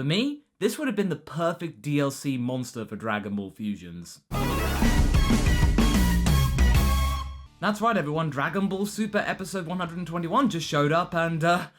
For me, this would have been the perfect DLC monster for Dragon Ball Fusions. That's right everyone, Dragon Ball Super episode 121 just showed up and that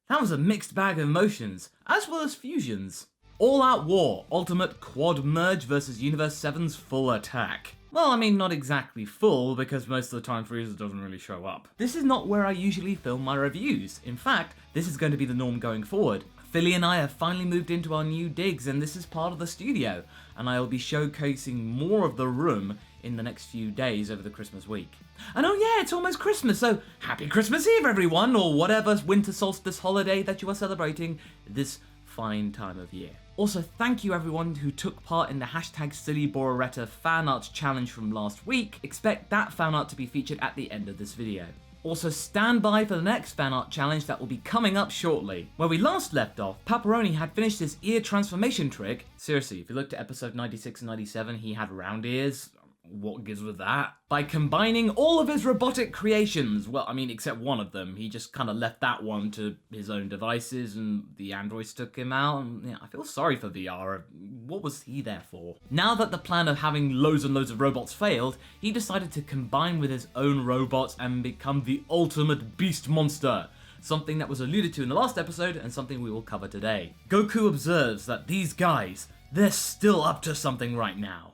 was a mixed bag of emotions, as well as fusions. All Out War, Ultimate Quad Merge versus Universe 7's Full Attack. Well, I mean, not exactly full, because most of the time Frieza doesn't really show up. This is not where I usually film my reviews. In fact, this is going to be the norm going forward. Philly and I have finally moved into our new digs, and this is part of the studio, and I will be showcasing more of the room in the next few days over the Christmas week. And oh yeah, it's almost Christmas, so happy Christmas Eve everyone, or whatever winter solstice holiday that you are celebrating this fine time of year. Also, thank you everyone who took part in the hashtag SillyBororetta fan art challenge from last week. Expect that fan art to be featured at the end of this video. Also, stand by for the next fan art challenge that will be coming up shortly. Where we last left off, Paparoni had finished his ear transformation trick. Seriously, if you looked at episode 96 and 97, he had round ears. What gives with that? By combining all of his robotic creations. Well, I mean, except one of them. He just kind of left that one to his own devices and the androids took him out. And yeah, I feel sorry for VR. What was he there for? Now that the plan of having loads and loads of robots failed, he decided to combine with his own robots and become the ultimate beast monster. Something that was alluded to in the last episode and something we will cover today. Goku observes that these guys, they're still up to something right now.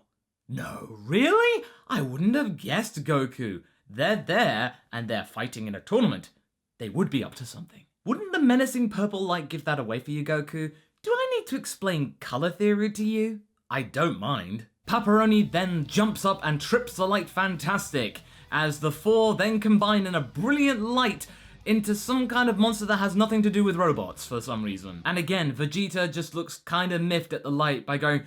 No, really? I wouldn't have guessed, Goku. They're there, and they're fighting in a tournament. They would be up to something. Wouldn't the menacing purple light give that away for you, Goku? Do I need to explain color theory to you? I don't mind. Paparoni then jumps up and trips the light fantastic, as the four then combine in a brilliant light into some kind of monster that has nothing to do with robots for some reason. And again, Vegeta just looks kinda miffed at the light by going,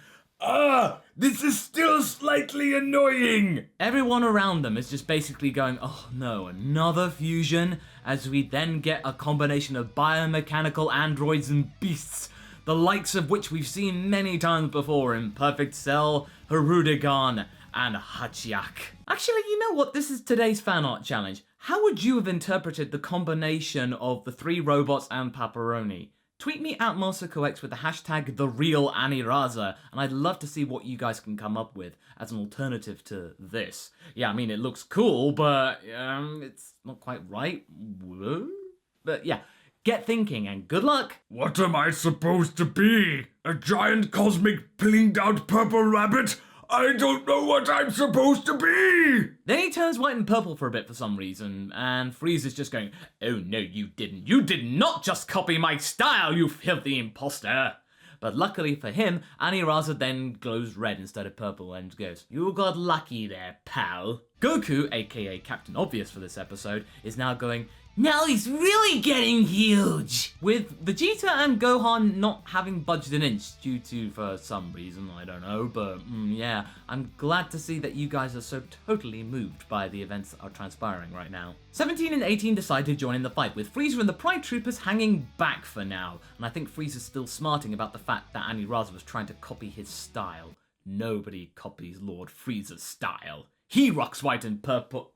this is still slightly annoying! Everyone around them is just basically going, oh no, another fusion, as we then get a combination of biomechanical androids and beasts, the likes of which we've seen many times before in Perfect Cell, Hirudegarn, and Hachiak. Actually, you know what? This is today's fan art challenge. How would you have interpreted the combination of the three robots and Paparoni? Tweet me at MasakoX with the hashtag #TheRealAniraza, and I'd love to see what you guys can come up with as an alternative to this. Yeah, I mean, it looks cool, but it's not quite right. But yeah, get thinking and good luck! What am I supposed to be? A giant cosmic blinged out purple rabbit? I don't know what I'm supposed to be! Then he turns white and purple for a bit for some reason, and Frieza's just going, oh no you didn't. You did not just copy my style, you filthy imposter! But luckily for him, Aniraza then glows red instead of purple and goes, you got lucky there, pal. Goku, aka Captain Obvious for this episode, is now going, now he's really getting huge! With Vegeta and Gohan not having budged an inch due to, for some reason, I don't know, but yeah, I'm glad to see that you guys are so totally moved by the events that are transpiring right now. 17 and 18 decide to join in the fight, with Frieza and the Pride Troopers hanging back for now, and I think Frieza's still smarting about the fact that Aniraza was trying to copy his style. Nobody copies Lord Frieza's style. He rocks white and purple.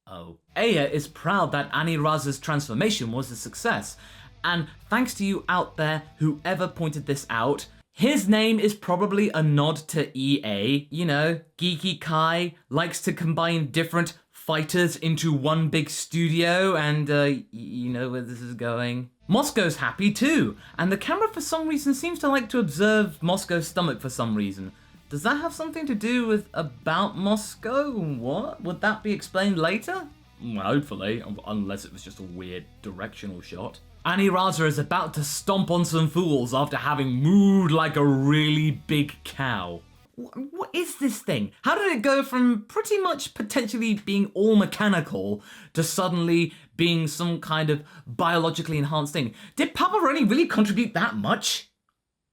Oh. Aya is proud that Aniraza's transformation was a success, and thanks to you out there, whoever pointed this out, his name is probably a nod to EA. You know, Geeky Kai likes to combine different fighters into one big studio, and you know where this is going. Mosco's happy too, and the camera for some reason seems to like to observe Mosco's stomach for some reason. Does that have something to do with about Moscow? What? Would that be explained later? Well, hopefully, unless it was just a weird directional shot. Aniraza is about to stomp on some fools after having mooed like a really big cow. What is this thing? How did it go from pretty much potentially being all mechanical to suddenly being some kind of biologically enhanced thing? Did Paparoni really contribute that much?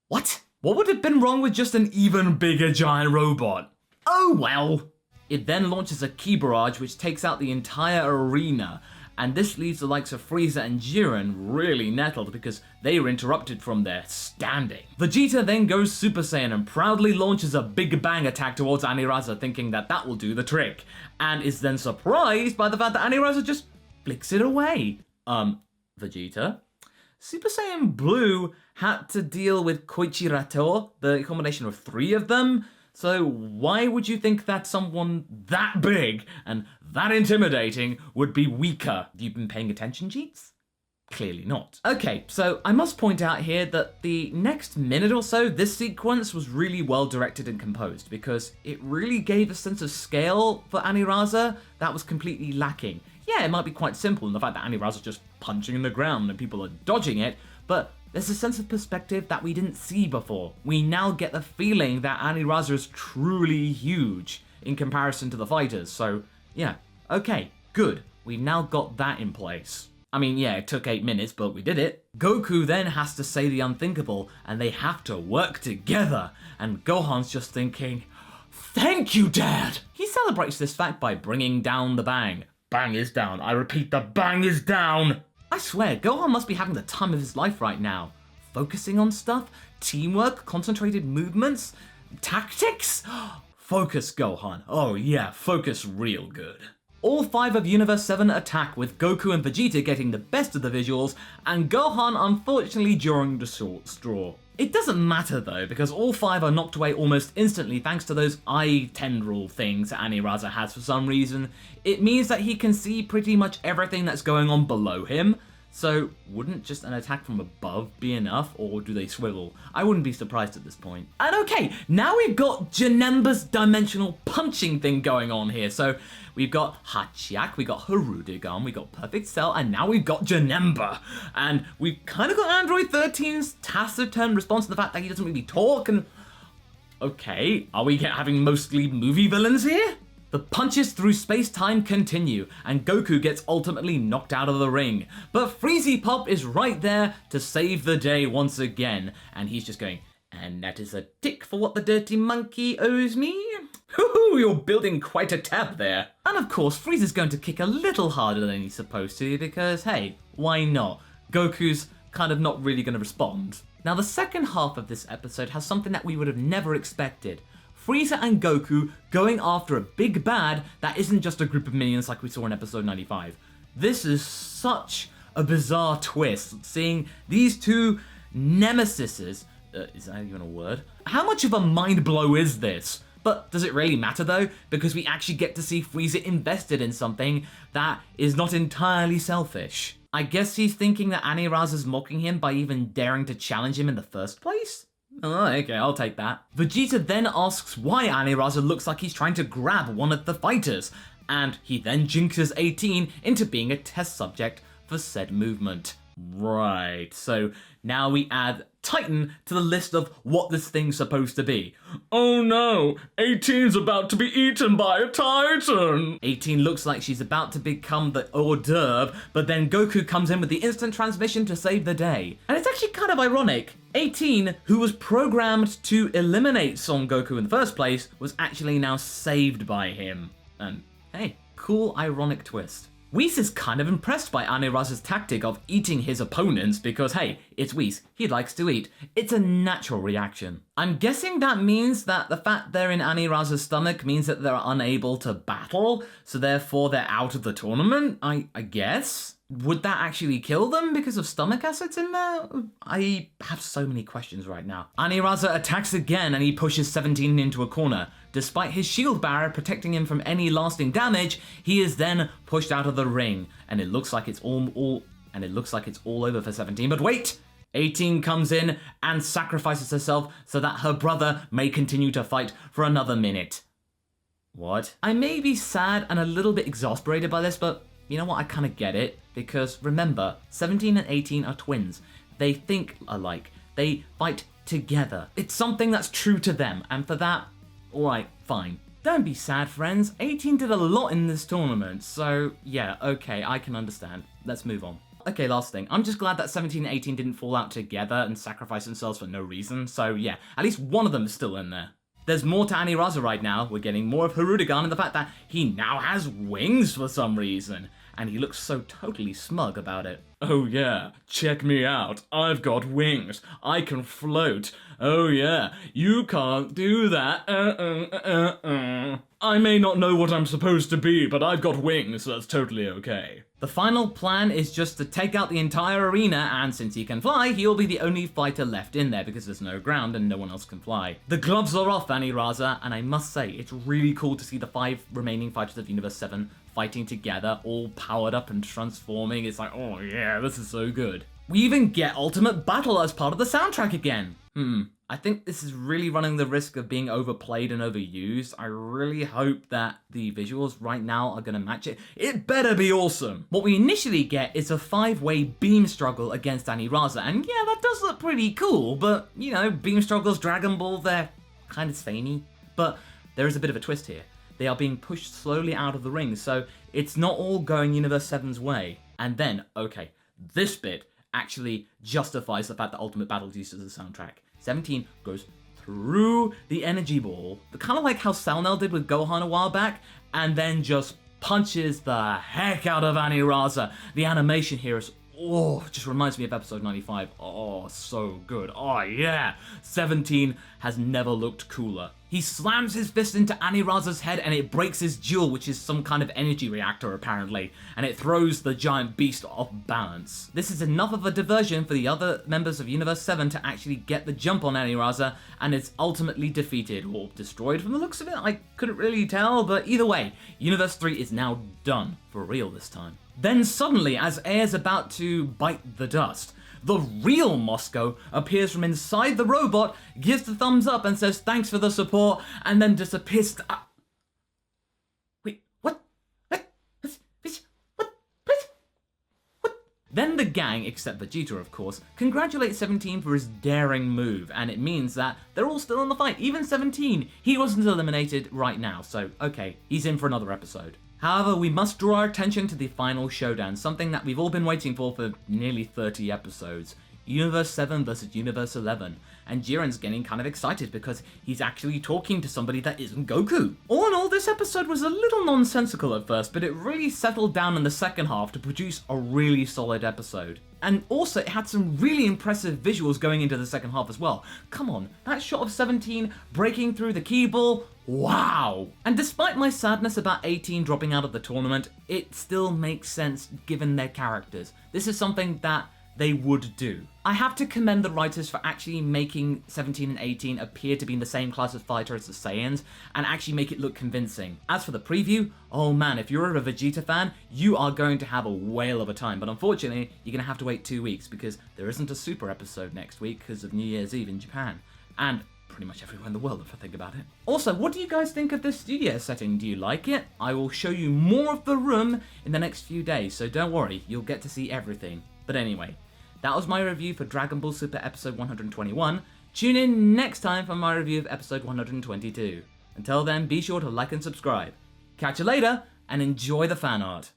What? What would have been wrong with just an even bigger giant robot? Oh well. It then launches a ki barrage which takes out the entire arena, and this leaves the likes of Frieza and Jiren really nettled because they were interrupted from their standing. Vegeta then goes Super Saiyan and proudly launches a Big Bang attack towards Aniraza, thinking that that will do the trick, and is then surprised by the fact that Aniraza just flicks it away. Vegeta? Super Saiyan Blue had to deal with Koichirato, the combination of 3 of them. So why would you think that someone that big and that intimidating would be weaker? Have you been paying attention, Jeets? Clearly not. Okay, so I must point out here that the next minute or so, this sequence was really well directed and composed because it really gave a sense of scale for Aniraza that was completely lacking. Yeah, it might be quite simple in the fact that Aniraza's just punching in the ground and people are dodging it, but there's a sense of perspective that we didn't see before. We now get the feeling that Aniraza is truly huge in comparison to the fighters, so yeah, okay, good. We've now got that in place. I mean, yeah, it took 8 minutes, but we did it. Goku then has to say the unthinkable, and they have to work together. And Gohan's just thinking, thank you, Dad! He celebrates this fact by bringing down the bang. Bang is down. I repeat, the bang is down! I swear, Gohan must be having the time of his life right now. Focusing on stuff, teamwork, concentrated movements, tactics? Focus, Gohan. Oh yeah, focus real good. All 5 of Universe 7 attack, with Goku and Vegeta getting the best of the visuals, and Gohan unfortunately drawing the short straw. It doesn't matter though, because all 5 are knocked away almost instantly thanks to those eye tendril things Aniraza has for some reason. It means that he can see pretty much everything that's going on below him. So, wouldn't just an attack from above be enough, or do they swivel? I wouldn't be surprised at this point. And okay, now we've got Janemba's dimensional punching thing going on here. So, we've got Hachiak, we've got Harudegan, we've got Perfect Cell, and now we've got Janemba. And we've kind of got Android 13's taciturn response to the fact that he doesn't really talk, and... okay, are we having mostly movie villains here? The punches through space-time continue, and Goku gets ultimately knocked out of the ring. But Freezy Pop is right there to save the day once again, and he's just going, and that is a tick for what the dirty monkey owes me. Hoo-hoo, you're building quite a tab there. And of course, Frieza's going to kick a little harder than he's supposed to, because hey, why not? Goku's kind of not really going to respond. Now the second half of this episode has something that we would have never expected. Frieza and Goku going after a big bad that isn't just a group of minions like we saw in episode 95. This is such a bizarre twist, seeing these two nemesises, is that even a word? How much of a mind blow is this? But does it really matter though? Because we actually get to see Frieza invested in something that is not entirely selfish. I guess he's thinking that Aniraza's mocking him by even daring to challenge him in the first place? Oh, okay, I'll take that. Vegeta then asks why Aniraza looks like he's trying to grab one of the fighters, and he then jinxes 18 into being a test subject for said movement. Right, so now we add Titan to the list of what this thing's supposed to be. Oh no, 18's about to be eaten by a Titan! 18 looks like she's about to become the hors d'oeuvre, but then Goku comes in with the instant transmission to save the day. And it's actually kind of ironic. 18, who was programmed to eliminate Son Goku in the first place, was actually now saved by him. And hey, cool ironic twist. Whis is kind of impressed by Aniraza's tactic of eating his opponents because, hey, it's Whis, he likes to eat. It's a natural reaction. I'm guessing that means that the fact they're in Aniraza's stomach means that they're unable to battle, so therefore they're out of the tournament, I guess? Would that actually kill them because of stomach acids in there? I have so many questions right now. Aniraza attacks again and he pushes 17 into a corner. Despite his shield barrier protecting him from any lasting damage, he is then pushed out of the ring, and it looks like it's all over for 17. But wait! 18 comes in and sacrifices herself so that her brother may continue to fight for another minute. What? I may be sad and a little bit exasperated by this, but you know what? I kind of get it. Because remember, 17 and 18 are twins. They think alike. They fight together. It's something that's true to them, and for that, alright, fine. Don't be sad, friends. 18 did a lot in this tournament, so yeah, okay, I can understand. Let's move on. Okay, last thing. I'm just glad that 17 and 18 didn't fall out together and sacrifice themselves for no reason, so yeah, at least one of them is still in there. There's more to Aniraza right now. We're getting more of Harudegan and the fact that he now has wings for some reason. and he looks so totally smug about it. Oh yeah, check me out. I've got wings. I can float. Oh yeah, you can't do that. I may not know what I'm supposed to be, but I've got wings, so that's totally okay. The final plan is just to take out the entire arena, and since he can fly, he'll be the only fighter left in there because there's no ground and no one else can fly. The gloves are off, Aniraza, and I must say, it's really cool to see the 5 remaining fighters of Universe 7 fighting together, all powered up and transforming. It's like, oh yeah, this is so good. We even get Ultimate Battle as part of the soundtrack again. I think this is really running the risk of being overplayed and overused. I really hope that the visuals right now are going to match it. It better be awesome. What we initially get is a 5-way beam struggle against Aniraza, and yeah, that does look pretty cool, but, you know, beam struggles, Dragon Ball, they're kind of samey. But there is a bit of a twist here. They are being pushed slowly out of the ring, so it's not all going Universe 7's way. And then, okay, this bit actually justifies the fact that Ultimate Battle uses the soundtrack. 17 goes through the energy ball, kind of like how Salnel did with Gohan a while back, and then just punches the heck out of Aniraza. The animation here is, oh, just reminds me of episode 95. Oh, so good. Oh yeah. 17 has never looked cooler. He slams his fist into Aniraza's head and it breaks his jewel, which is some kind of energy reactor apparently, and it throws the giant beast off balance. This is enough of a diversion for the other members of Universe 7 to actually get the jump on Aniraza, and it's ultimately defeated, or destroyed from the looks of it. I couldn't really tell, but either way, Universe 3 is now done, for real this time. Then suddenly, as Air's about to bite the dust, the real MASAKO appears from inside the robot, gives the thumbs up and says thanks for the support, and then disappears. Wait, what? What? Then the gang, except Vegeta of course, congratulate 17 for his daring move, and it means that they're all still in the fight, even 17. He wasn't eliminated right now, so okay, he's in for another episode. However, we must draw our attention to the final showdown, something that we've all been waiting for nearly 30 episodes. Universe 7 versus Universe 11, and Jiren's getting kind of excited because he's actually talking to somebody that isn't Goku. All in all, this episode was a little nonsensical at first, but it really settled down in the second half to produce a really solid episode. And also, it had some really impressive visuals going into the second half as well. Come on, that shot of 17 breaking through the key ball, wow! And despite my sadness about 18 dropping out of the tournament, it still makes sense given their characters. This is something that they would do. I have to commend the writers for actually making 17 and 18 appear to be in the same class of fighter as the Saiyans, and actually make it look convincing. As for the preview, oh man, if you're a Vegeta fan, you are going to have a whale of a time, but unfortunately, you're going to have to wait 2 weeks because there isn't a Super episode next week because of New Year's Eve in Japan. And pretty much everywhere in the world if I think about it. Also, what do you guys think of this studio setting? Do you like it? I will show you more of the room in the next few days, so don't worry, you'll get to see everything. But anyway, that was my review for Dragon Ball Super episode 121. Tune in next time for my review of episode 122. Until then, be sure to like and subscribe. Catch you later, and enjoy the fan art.